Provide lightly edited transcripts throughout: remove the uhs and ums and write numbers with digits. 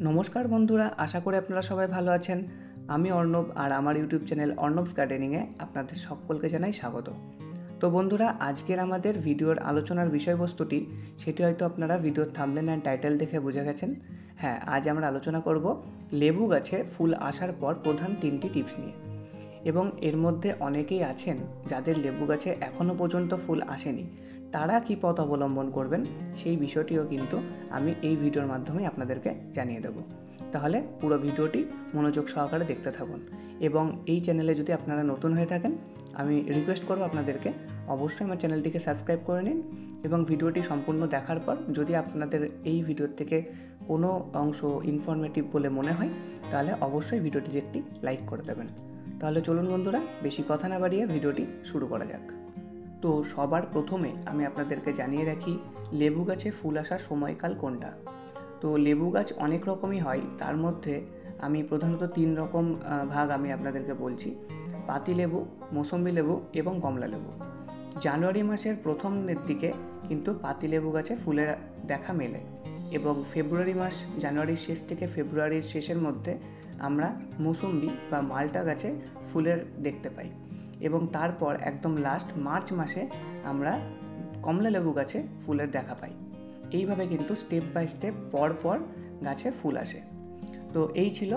নমস্কার বন্ধুরা, আশা করি আপনারা সবাই ভালো আছেন। আমি অর্ণব আর আমার ইউটিউব চ্যানেল অর্ণবস গার্ডেনিংয়ে আপনাদের সকলকে জানাই স্বাগত। তো বন্ধুরা, আজকের আমাদের ভিডিওর আলোচনার বিষয়বস্তুটি সেটি হয়তো আপনারা ভিডিওর থাম্বনেল অ্যান্ড টাইটেল দেখে বুঝে গেছেন। হ্যাঁ, আজ আমরা আলোচনা করব লেবু গাছে ফুল আসার পর প্রধান 3টি টিপস নিয়ে। এবং এর মধ্যে অনেকেই আছেন যাদের লেবু গাছে এখনও পর্যন্ত ফুল আসেনি, তারা কী পথ অবলম্বন করবেন সেই বিষয়টিও কিন্তু আমি এই ভিডিওর মাধ্যমে আপনাদেরকে জানিয়ে দেব। তাহলে পুরো ভিডিওটি মনোযোগ সহকারে দেখতে থাকুন। এবং এই চ্যানেলে যদি আপনারা নতুন হয়ে থাকেন, আমি রিকোয়েস্ট করব আপনাদেরকে অবশ্যই আমার চ্যানেলটিকে সাবস্ক্রাইব করে নিন। এবং ভিডিওটি সম্পূর্ণ দেখার পর যদি আপনাদের এই ভিডিওর থেকে কোনো অংশ ইনফরমেটিভ বলে মনে হয়, তাহলে অবশ্যই ভিডিওটির একটি লাইক করে দেবেন। তাহলে চলুন বন্ধুরা, বেশি কথা না বাড়িয়ে ভিডিওটি শুরু করা যাক। তো সবার প্রথমে আমি আপনাদেরকে জানিয়ে রাখি লেবু গাছে ফুল আসার সময়কাল কোনটা। তো লেবু গাছ অনেক রকমই হয়, তার মধ্যে আমি প্রধানত 3 রকম ভাগ আমি আপনাদেরকে বলছি: পাতিলেবু, মৌসুম্বি লেবু এবং কমলা লেবু। জানুয়ারি মাসের প্রথমের দিকে কিন্তু পাতিলেবু গাছে ফুলের দেখা মেলে, এবং ফেব্রুয়ারি মাস, জানুয়ারির শেষ থেকে ফেব্রুয়ারির শেষের মধ্যে আমরা মৌসুম্বি বা মালটা গাছে ফুলের দেখতে পাই, এবং তারপর একদম লাস্ট মার্চ মাসে আমরা কমলা লেবু গাছে ফুলের দেখা পাই। এইভাবে কিন্তু স্টেপ বাই স্টেপ পর পর গাছে ফুল আসে। তো এই ছিল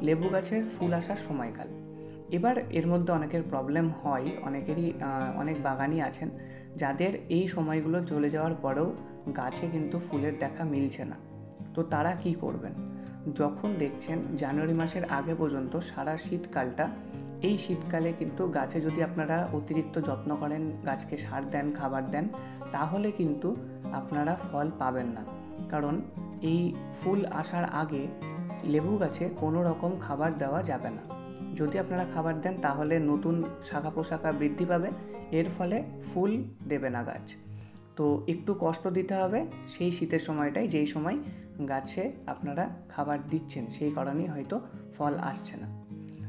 লেবু গাছের ফুল আসার সময়কাল। এবার এর মধ্যে অনেকের প্রবলেম হয়, অনেক বাগানি আছেন যাদের এই সময়গুলো চলে যাওয়ার পরেও গাছে কিন্তু ফুলের দেখা মিলছে না। তো তারা কি করবেন? যখন দেখছেন জানুয়ারি মাসের আগে পর্যন্ত সারা শীতকালটা, এই শীতকালে কিন্তু গাছে যদি আপনারা অতিরিক্ত যত্ন করেন, গাছকে সার দেন, খাবার দেন, তাহলে কিন্তু আপনারা ফল পাবেন না। কারণ এই ফুল আসার আগে লেবু গাছে কোনো রকম খাবার দেওয়া যাবে না। যদি আপনারা খাবার দেন তাহলে নতুন শাখা প্রশাখা বৃদ্ধি পাবে, এর ফলে ফুল দেবে না গাছ। তো একটু কষ্ট দিতে হবে সেই শীতের সময়টাই, যেই সময় গাছে আপনারা খাবার দিচ্ছেন, সেই কারণেই হয়তো ফল আসছে না।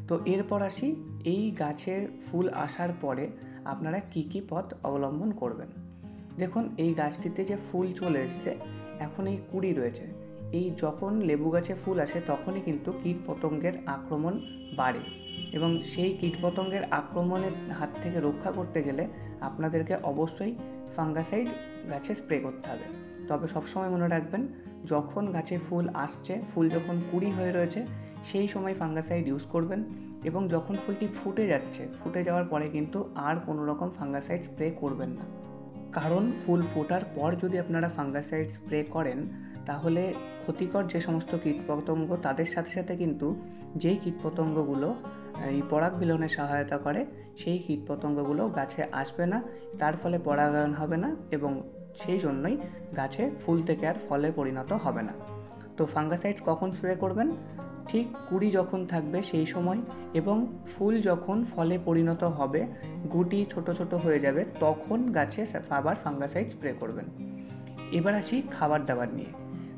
তো এরপর আসি, এই গাছে ফুল আসার পরে আপনারা কি কি পথ অবলম্বন করবেন। দেখুন, এই গাছটিতে যে ফুল চলে এসছে, এখন এই কুঁড়ি রয়েছে। এই যখন লেবু গাছে ফুল আসে তখনই কিন্তু কীটপতঙ্গের আক্রমণ বাড়ে, এবং সেই কীটপতঙ্গের আক্রমণের হাত থেকে রক্ষা করতে গেলে আপনাদেরকে অবশ্যই ফাঙ্গাসাইড গাছে স্প্রে করতে হবে। তবে সবসময় মনে রাখবেন, যখন গাছে ফুল আসছে, ফুল যখন কুঁড়ি হয়ে রয়েছে, সেই সময় ফাঙ্গাসাইড ইউজ করবেন। এবং যখন ফুলটি ফুটে যাওয়ার পরে কিন্তু আর কোনো রকম ফাঙ্গাসাইড স্প্রে করবেন না। কারণ ফুল ফোটার পর যদি আপনারা ফাঙ্গাসাইড স্প্রে করেন, তাহলে ক্ষতিকর যে সমস্ত কীটপতঙ্গ, তাদের সাথে সাথে কিন্তু যেই কীটপতঙ্গগুলো এই পরাগ বিলনে সহায়তা করে, সেই কীটপতঙ্গগুলো গাছে আসবে না, তার ফলে পরাগায়ন হবে না, এবং সেই জন্যই গাছে ফুল থেকে আর ফলে পরিণত হবে না। তো ফাঙ্গাসাইডস কখন স্প্রে করবেন? ঠিক কুঁড়ি যখন থাকবে সেই সময়, এবং ফুল যখন ফলে পরিণত হবে, গুটি ছোট ছোট হয়ে যাবে, তখন গাছে আবার ফাঙ্গাসাইড স্প্রে করবেন। এবার আসি খাবার দাবার নিয়ে।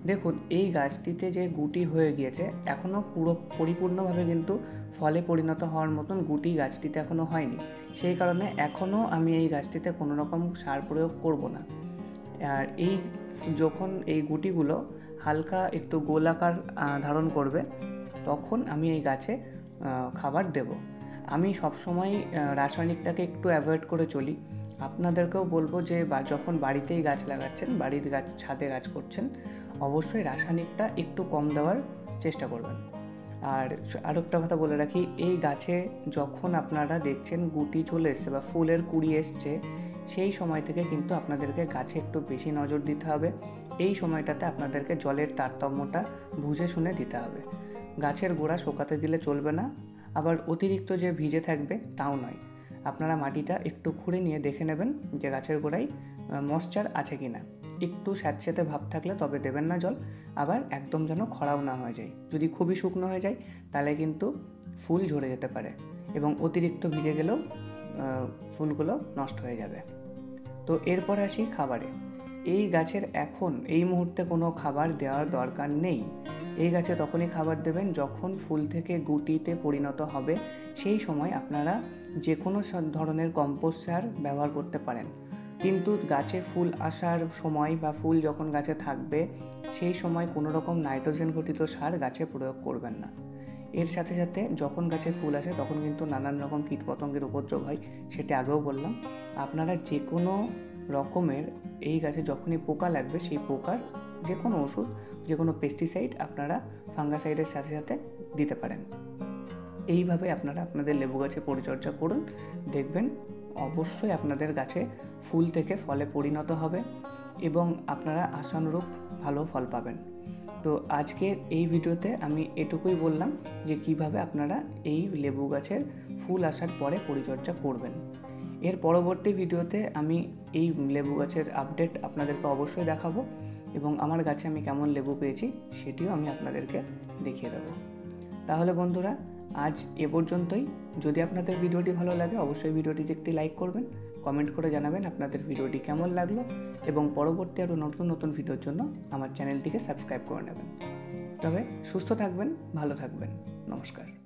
দেখুন, এই গাছটিতে যে গুটি হয়ে গিয়েছে, এখনও পরিপূর্ণভাবে কিন্তু ফলে পরিণত হওয়ার মতন গুটি গাছটিতে এখনও হয়নি। সেই কারণে এখনও আমি এই গাছটিতে কোনো রকম সার প্রয়োগ করব না। আর যখন এই গুটিগুলো হালকা একটু গোলাকার ধারণ করবে, তখন আমি এই গাছে খাবার দেব। আমি সবসময় রাসায়নিকটাকে একটু অ্যাভয়েড করে চলি। আপনাদেরকেও বলবো যে যখন বাড়িতেই গাছ লাগাচ্ছেন, বাড়ির গাছ, ছাদে গাছ করছেন, অবশ্যই রাসায়নিকটা একটু কম দেওয়ার চেষ্টা করবেন। আর আরও একটা কথা বলে রাখি, এই গাছে যখন আপনারা দেখছেন গুটি চলে এসছে বা ফুলের কুঁড়ি এসছে, সেই সময় থেকে কিন্তু আপনাদেরকে গাছে একটু বেশি নজর দিতে হবে। এই সময়টাতে আপনাদেরকে জলের তারতম্যটা বুঝে শুনে দিতে হবে। গাছের গোড়া শুকাতে দিলে চলবে না, আবার অতিরিক্ত যে ভিজে থাকবে তাও নয়। আপনারা মাটিটা একটু খুঁড়ে নিয়ে দেখে নেবেন যে গাছের গোড়ায় ময়েশ্চার আছে কি না। একটু স্যাঁতসেঁতে ভাব থাকলে তবে দেবেন না জল, আবার একদম যেন খরাও না হয়ে যায়। যদি খুবই শুকনো হয়ে যায় তাহলে কিন্তু ফুল ঝরে যেতে পারে, এবং অতিরিক্ত ভিজে গেলেও ফুলগুলো নষ্ট হয়ে যাবে। তো এরপর আসি খাবারে। এই গাছের এখন এই মুহূর্তে কোনো খাবার দেওয়ার দরকার নেই। এই গাছে তখনই খাবার দেবেন যখন ফুল থেকে গুটিতে পরিণত হবে। সেই সময় আপনারা যে কোনো ধরনের কম্পোস্ট সার ব্যবহার করতে পারেন। কিন্তু গাছে ফুল আসার সময় বা ফুল যখন গাছে থাকবে সেই সময় কোনো রকম নাইট্রোজেন ঘটিত সার গাছে প্রয়োগ করবেন না। এর সাথে সাথে যখন গাছে ফুল আসে তখন কিন্তু নানান রকম কীটপতঙ্গের উপদ্রব হয়, সেটা আগেও বললাম। আপনারা যে কোনো রকমের এই গাছে যখনই পোকা লাগবে সেই পোকার যে কোনো ওষুধ, যে কোনো পেস্টিসাইড আপনারা ফাঙ্গাসাইডের সাথে সাথে দিতে পারেন। এইভাবে আপনারা আপনাদের লেবু গাছে পরিচর্যা করুন, দেখবেন অবশ্যই আপনাদের গাছে ফুল থেকে ফলে পরিণত হবে এবং আপনারা আশানুরূপ ভালো ফল পাবেন। তো আজকের এই ভিডিওতে আমি এটুকুই বললাম যে কিভাবে আপনারা এই লেবু গাছের ফুল আসার পরে পরিচর্যা করবেন। এর পরবর্তী ভিডিওতে আমি এই লেবু গাছের আপডেট আপনাদেরকে অবশ্যই দেখাবো এবং আমার গাছে আমি কেমন লেবু পেয়েছি সেটিও আমি আপনাদেরকে দেখিয়ে দেবো। তাহলে বন্ধুরা, আজ এ পর্যন্তই। যদি আপনাদের ভিডিওটি ভালো লাগে অবশ্যই ভিডিওটিতে একটি লাইক করবেন, কমেন্ট করে জানাবেন আপনাদের ভিডিওটি কেমন লাগলো এবং পরবর্তী আরও নতুন নতুন ভিডিওর জন্য আমার চ্যানেলটিকে সাবস্ক্রাইব করে নেবেন। তবে সুস্থ থাকবেন, ভালো থাকবেন। নমস্কার।